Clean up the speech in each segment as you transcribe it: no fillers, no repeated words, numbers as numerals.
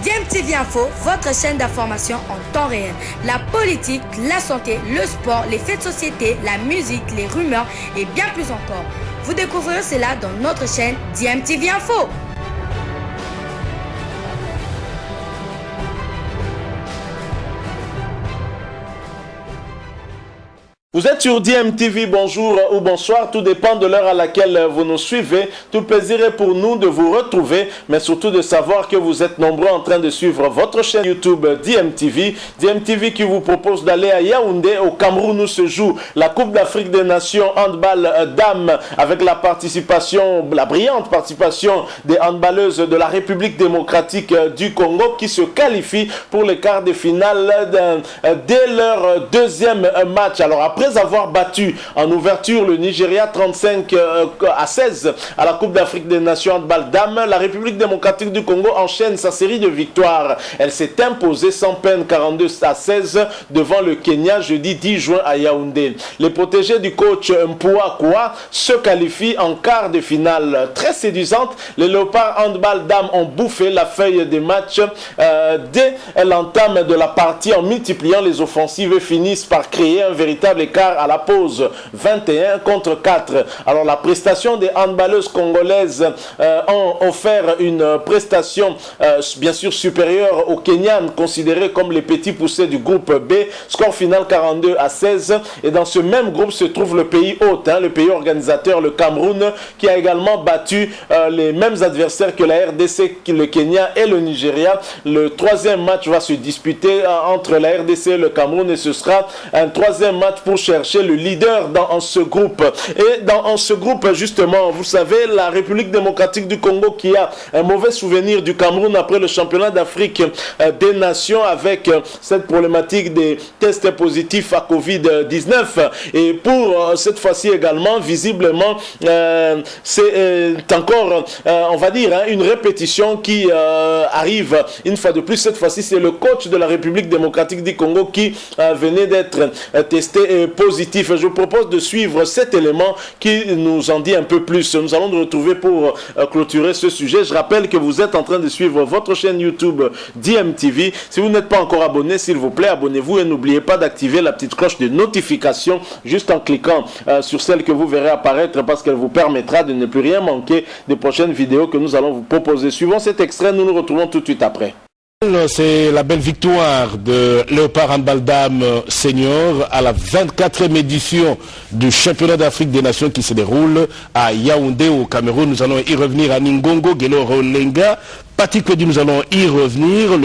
DMTV Info, votre chaîne d'information en temps réel. La politique, la santé, le sport, les faits de société, la musique, les rumeurs et bien plus encore. Vous découvrirez cela dans notre chaîne DMTV Info. Vous êtes sur DMTV, bonjour ou bonsoir, tout dépend de l'heure à laquelle vous nous suivez. Tout le plaisir est pour nous de vous retrouver, mais surtout de savoir que vous êtes nombreux en train de suivre votre chaîne YouTube DMTV. DMTV qui vous propose d'aller à Yaoundé, au Cameroun, où se joue la Coupe d'Afrique des Nations handball dames, avec la participation, la brillante participation des handballeuses de la République démocratique du Congo qui se qualifient pour les quarts de finale dès leur deuxième match. Alors après avoir battu en ouverture le Nigeria 35-16 à la Coupe d'Afrique des Nations handball dames, la République démocratique du Congo enchaîne sa série de victoires. Elle s'est imposée sans peine 42-16 devant le Kenya jeudi 10 juin à Yaoundé. Les protégés du coach Mpua Kwa se qualifient en quart de finale. Très séduisante, les Léopards handball dames ont bouffé la feuille des matchs dès l'entame de la partie en multipliant les offensives et finissent par créer un véritable écart à la pause, 21-4. Alors la prestation des handballeuses congolaises ont offert une prestation bien sûr supérieure aux Kenyans, considérés comme les petits poussés du groupe B, score final 42-16. Et dans ce même groupe se trouve le pays hôte, le pays organisateur, le Cameroun, qui a également battu les mêmes adversaires que la RDC, le Kenya et le Nigeria. Le troisième match va se disputer entre la RDC et le Cameroun et ce sera un troisième match pour chercher le leader dans ce groupe. Et dans ce groupe, justement, vous savez, la République démocratique du Congo qui a un mauvais souvenir du Cameroun après le championnat d'Afrique des Nations avec cette problématique des tests positifs à Covid-19. Et pour cette fois-ci également, visiblement, c'est encore, on va dire, une répétition qui arrive une fois de plus. Cette fois-ci, c'est le coach de la République démocratique du Congo qui venait d'être testé positif. Je vous propose de suivre cet élément qui nous en dit un peu plus. Nous allons nous retrouver pour clôturer ce sujet. Je rappelle que vous êtes en train de suivre votre chaîne YouTube DMTV. Si vous n'êtes pas encore abonné, s'il vous plaît, abonnez-vous et n'oubliez pas d'activer la petite cloche de notification juste en cliquant sur celle que vous verrez apparaître parce qu'elle vous permettra de ne plus rien manquer des prochaines vidéos que nous allons vous proposer. Suivant cet extrait, nous nous retrouvons tout de suite après. C'est la belle victoire de Léopard handball dames senior à la 24e édition du championnat d'Afrique des Nations qui se déroule à Yaoundé au Cameroun. Nous allons y revenir à Ningongo, Gelo Rolenga. Particulièrement, nous allons y revenir.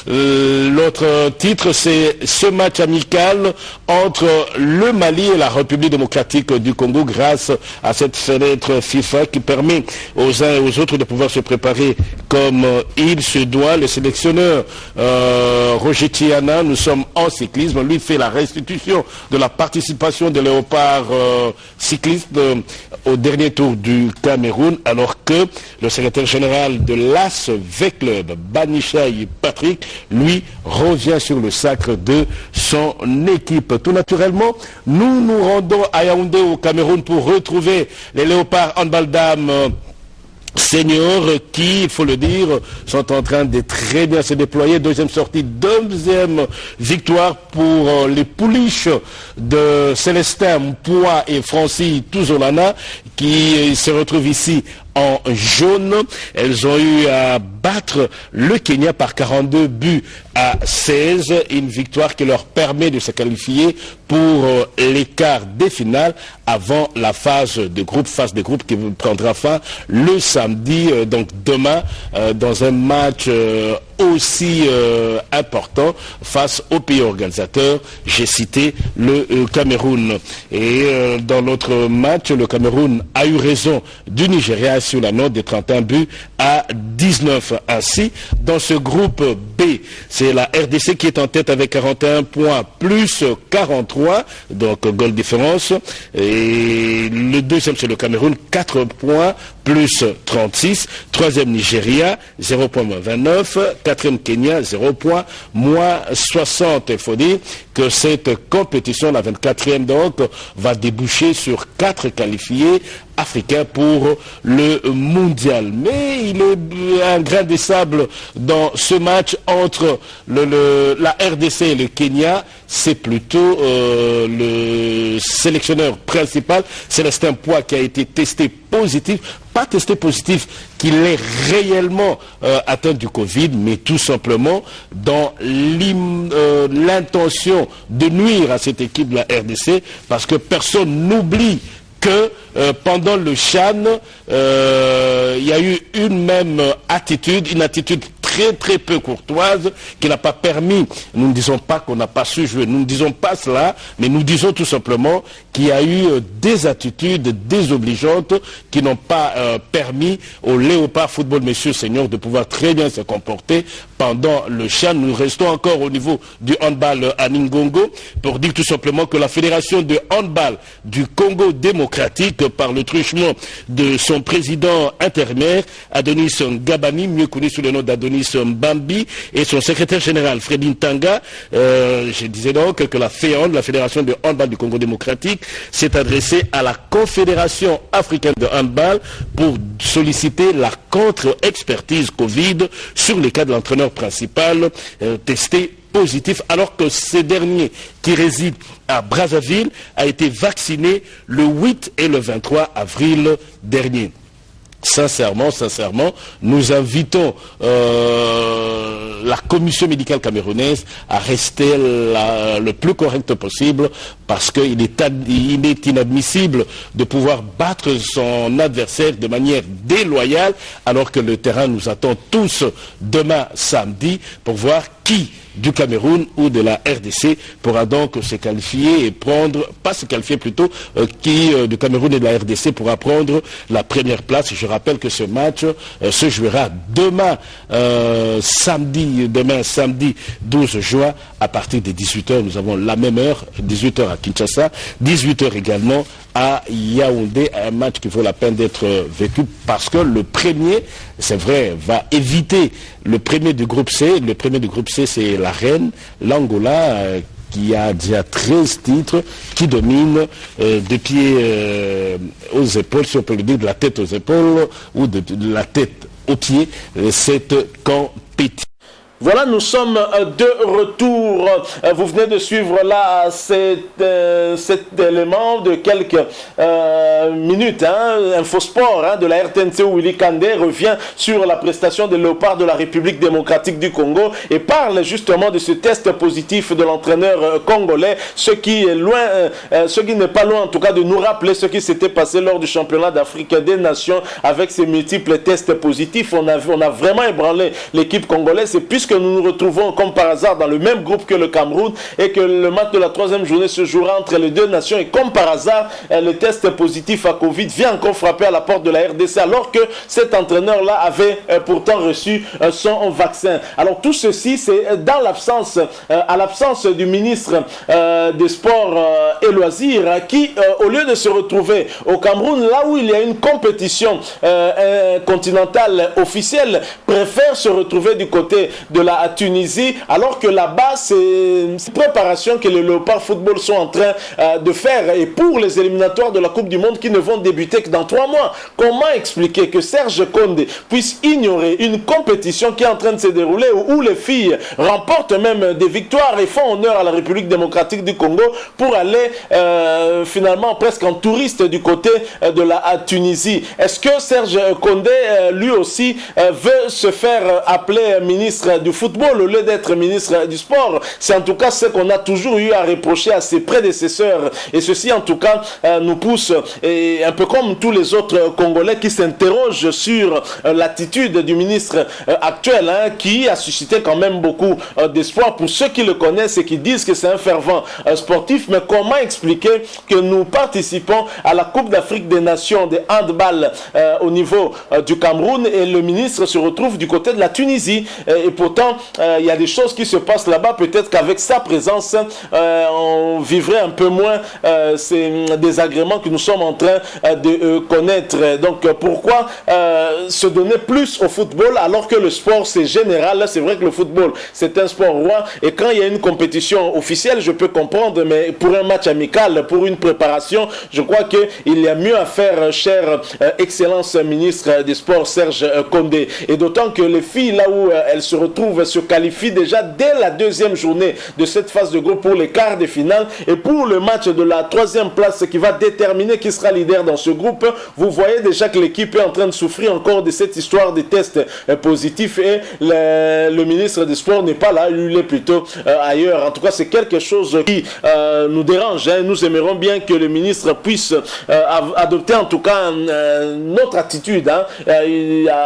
L'autre titre, c'est ce match amical entre le Mali et la République démocratique du Congo grâce à cette fenêtre FIFA qui permet aux uns et aux autres de pouvoir se préparer comme il se doit. Le sélectionneur Roger Tiana, nous sommes en cyclisme, lui fait la restitution de la participation de Léopard cycliste au dernier tour du Cameroun, alors que le secrétaire général de l'AS V-Club, Banichaï Patrick, lui revient sur le sacre de son équipe. Tout naturellement, nous nous rendons à Yaoundé au Cameroun pour retrouver les Léopards handball dames seniors qui, il faut le dire, sont en train de très bien se déployer. Deuxième sortie, deuxième victoire pour les pouliches de Célestin Mpua et Francis Touzolana qui se retrouvent ici en jaune. Elles ont eu à battre le Kenya par 42 buts à 16. Une victoire qui leur permet de se qualifier pour les quarts des finales avant la phase de groupe qui prendra fin le samedi, donc demain, dans un match aussi important face au pays organisateur, j'ai cité le Cameroun. Et dans l'autre match, le Cameroun a eu raison du Nigeria sur la note de 31 buts à 19. Ainsi, dans ce groupe B, c'est la RDC qui est en tête avec 41 points plus 43, donc goal différence. Et le deuxième, c'est le Cameroun, 4 points plus 36. Troisième, Nigeria, 0,29. quatrième Kenya, 0 points, moins 60. Il faut dire que cette compétition, la 24e donc, va déboucher sur 4 qualifiés africain pour le mondial. Mais il est un grain de sable dans ce match entre la RDC et le Kenya. C'est plutôt le sélectionneur principal, Célestin Poix, qui a été testé positif. Pas testé positif qu'il est réellement atteint du Covid, mais tout simplement dans l'intention de nuire à cette équipe de la RDC, parce que personne n'oublie que pendant le CHAN, il y a eu une attitude très peu courtoise qui n'a pas permis, nous ne disons pas qu'on n'a pas su jouer, nous ne disons pas cela, mais nous disons tout simplement qu'il y a eu des attitudes désobligeantes qui n'ont pas permis au Léopard Football, messieurs seniors, de pouvoir très bien se comporter pendant le CHAN. Nous restons encore au niveau du handball à Ningongo pour dire tout simplement que la Fédération de handball du Congo démocratique, par le truchement de son président intérimaire, Adonis Ngabani, mieux connu sous le nom d'Adonis Mbambi, et son secrétaire général, Fredin Tanga, je disais donc que la FEHAND, la Fédération de handball du Congo démocratique, s'est adressée à la Confédération africaine de handball pour solliciter la contre-expertise Covid sur les cas de l'entraîneur principal testé positif, alors que ce dernier, qui réside à Brazzaville, a été vacciné le 8 et le 23 avril dernier. Sincèrement, nous invitons la commission médicale camerounaise à rester le plus correct possible, parce qu'il est inadmissible de pouvoir battre son adversaire de manière déloyale, alors que le terrain nous attend tous demain samedi pour voir qui du Cameroun ou de la RDC pourra donc se qualifier et prendre, pas se qualifier plutôt, qui du Cameroun et de la RDC pourra prendre la première place. Je rappelle que ce match se jouera demain samedi 12 juin à partir de 18h. Nous avons la même heure, 18h à Kinshasa, 18h également à Yaoundé, un match qui vaut la peine d'être vécu, parce que le premier, c'est vrai, va éviter le premier du groupe C. Le premier du groupe C, c'est la Reine, l'Angola, qui a déjà 13 titres, qui domine des pieds aux épaules, si on peut le dire, de la tête aux épaules, ou de la tête aux pieds, cette compétition. Voilà, nous sommes de retour. Vous venez de suivre là cet élément de quelques minutes. Infosport de la RTNC, où Willy Kandé revient sur la prestation des Léopards de la République démocratique du Congo et parle justement de ce test positif de l'entraîneur congolais, ce qui n'est pas loin en tout cas de nous rappeler ce qui s'était passé lors du championnat d'Afrique des Nations avec ces multiples tests positifs. On a vraiment ébranlé l'équipe congolaise, et puisque nous nous retrouvons comme par hasard dans le même groupe que le Cameroun et que le match de la troisième journée se jouera entre les deux nations, et comme par hasard le test positif à Covid vient encore frapper à la porte de la RDC, alors que cet entraîneur-là avait pourtant reçu son vaccin. Alors tout ceci, c'est dans l'absence, à l'absence du ministre des Sports et Loisirs, qui au lieu de se retrouver au Cameroun, là où il y a une compétition continentale officielle, préfère se retrouver du côté de la Tunisie, alors que là-bas, c'est une préparation que les Léopards Football sont en train de faire, et pour les éliminatoires de la Coupe du Monde qui ne vont débuter que dans 3 mois. Comment expliquer que Serge Condé puisse ignorer une compétition qui est en train de se dérouler, où les filles remportent même des victoires et font honneur à la République démocratique du Congo, pour aller finalement presque en touriste du côté de la Tunisie? Est-ce que Serge Condé lui aussi veut se faire appeler ministre du football au lieu d'être ministre du sport? C'est en tout cas ce qu'on a toujours eu à reprocher à ses prédécesseurs, et ceci en tout cas nous pousse, et un peu comme tous les autres Congolais qui s'interrogent sur l'attitude du ministre actuel, qui a suscité quand même beaucoup d'espoir pour ceux qui le connaissent et qui disent que c'est un fervent sportif. Mais comment expliquer que nous participons à la Coupe d'Afrique des Nations de handball au niveau du Cameroun, et le ministre se retrouve du côté de la Tunisie, et pourtant pourtant, il y a des choses qui se passent là-bas. Peut-être qu'avec sa présence, on vivrait un peu moins ces désagréments que nous sommes en train de connaître. Donc, pourquoi se donner plus au football alors que le sport, c'est général? Là, c'est vrai que le football, c'est un sport roi. Et quand il y a une compétition officielle, je peux comprendre, mais pour un match amical, pour une préparation, je crois qu'il y a mieux à faire, cher Excellence ministre des Sports, Serge Condé. Et d'autant que les filles, là où elles se retrouvent, se qualifient déjà dès la deuxième journée de cette phase de groupe pour les quarts de finale. Et pour le match de la troisième place qui va déterminer qui sera leader dans ce groupe, vous voyez déjà que l'équipe est en train de souffrir encore de cette histoire des tests positifs. Et le ministre des Sports n'est pas là, il est plutôt ailleurs. En tout cas, c'est quelque chose qui nous dérange. Nous aimerions bien que le ministre puisse adopter en tout cas une autre attitude,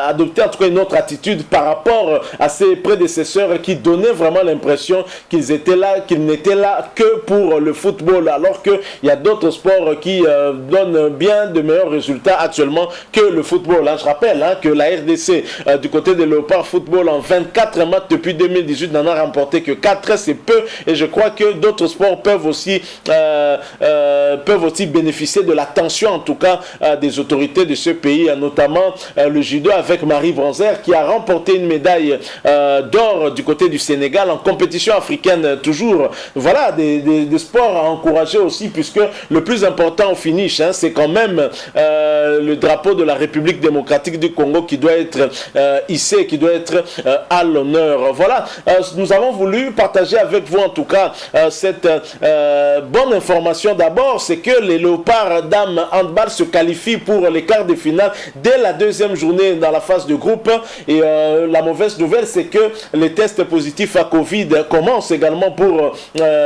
adopter en tout cas une autre attitude par rapport à ses prédécesseurs qui donnaient vraiment l'impression qu'ils étaient là, qu'ils n'étaient là que pour le football, alors qu'il y a d'autres sports qui donnent bien de meilleurs résultats actuellement que le football. Je rappelle que la RDC du côté de Léopard Football en 24 matchs depuis 2018 n'en a remporté que 4, c'est peu, et je crois que d'autres sports peuvent aussi bénéficier de l'attention en tout cas des autorités de ce pays, notamment le judo avec Marie Bronzer qui a remporté une médaille d'or du côté du Sénégal en compétition africaine toujours. Voilà des sports à encourager aussi, puisque le plus important au finish, c'est quand même le drapeau de la République démocratique du Congo qui doit être hissé, qui doit être à l'honneur. Voilà, nous avons voulu partager avec vous en tout cas cette bonne information. D'abord, c'est que les Léopards dames handball se qualifient pour les quarts de finale dès la deuxième journée dans la phase de groupe. Et la mauvaise nouvelle, c'est que les tests positifs à Covid commencent également pour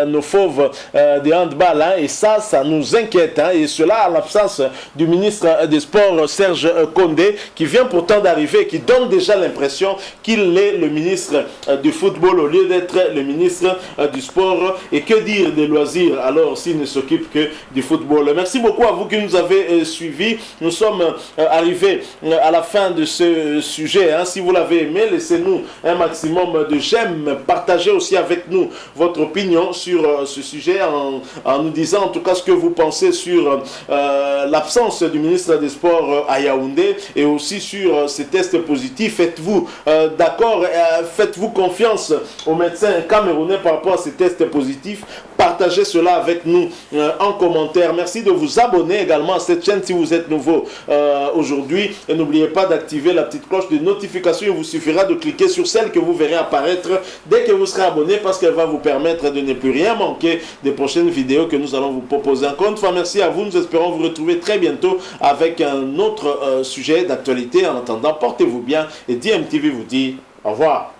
nos fauves de handball. Et ça nous inquiète. Et cela à l'absence du ministre des Sports, Serge Condé, qui vient pourtant d'arriver, qui donne déjà l'impression qu'il est le ministre du football au lieu d'être le ministre du sport. Et que dire des loisirs alors s'il ne s'occupe que du football? Merci beaucoup à vous qui nous avez suivis. Nous sommes arrivés à la fin de ce sujet. Si vous l'avez aimé, laissez-nous un maximum de j'aime. Partagez aussi avec nous votre opinion sur ce sujet en nous disant en tout cas ce que vous pensez sur l'absence du ministre des Sports à Yaoundé et aussi sur ces tests positifs. Êtes-vous d'accord? Faites-vous confiance aux médecins camerounais par rapport à ces tests positifs? Partagez cela avec nous en commentaire. Merci de vous abonner également à cette chaîne si vous êtes nouveau aujourd'hui. Et n'oubliez pas d'activer la petite cloche de notification. Il vous suffira de cliquer sur celle que vous verrez apparaître dès que vous serez abonné, parce qu'elle va vous permettre de ne plus rien manquer des prochaines vidéos que nous allons vous proposer. Encore une fois, merci à vous. Nous espérons vous retrouver très bientôt avec un autre sujet d'actualité. En attendant, portez-vous bien et DMTV vous dit au revoir.